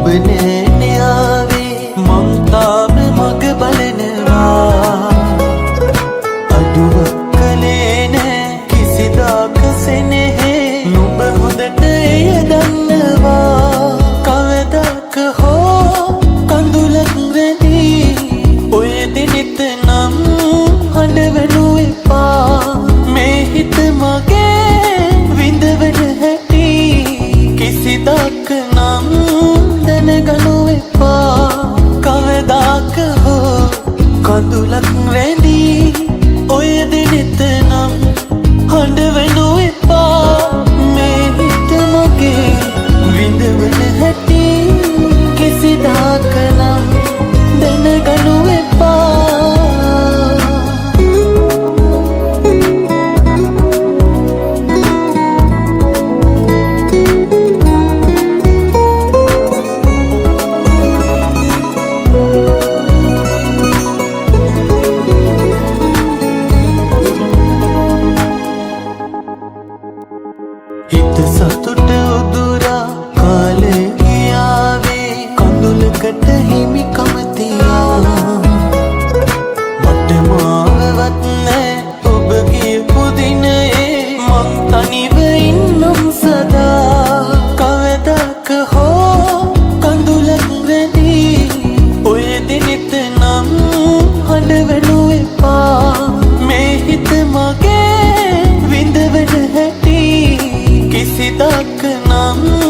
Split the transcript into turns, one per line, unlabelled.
නෑ ආවේ මං තාම මග බලනවා අඩුවක් කළේ නෑ කිසිදාක සෙනෙහේ නුඹ හොඳට එය දන්නවා කවදාක හෝ කඳුලක් රැඳී ඔය දිනෙත නම් හඬවනු එපා මේ හිත මගේ විඳවන හැටි කිසිදාක නම් දැනගනු එපා කවදාක හෝ කඳුලක් රැඳී ඔය දිනෙත නම් හඬවනු එපා මේ හිත මගේ විඳවන හැටි කිසිදාක නම් දැනගනු එපා හිත සතුට උදුරා කාලේ ගියාවේ කඳුලකට හිමිකම තියා මට මාවවත් නෑ ඔබ කියපු දිනේ මං තනිව ඉන්නම් සදා කවදාක හෝ කඳුලක් රැඳී ඔය දිනෙත නම් හඬවනු එපා මේ හිත මගේ විඳවන හැටි කිසිදාක නම්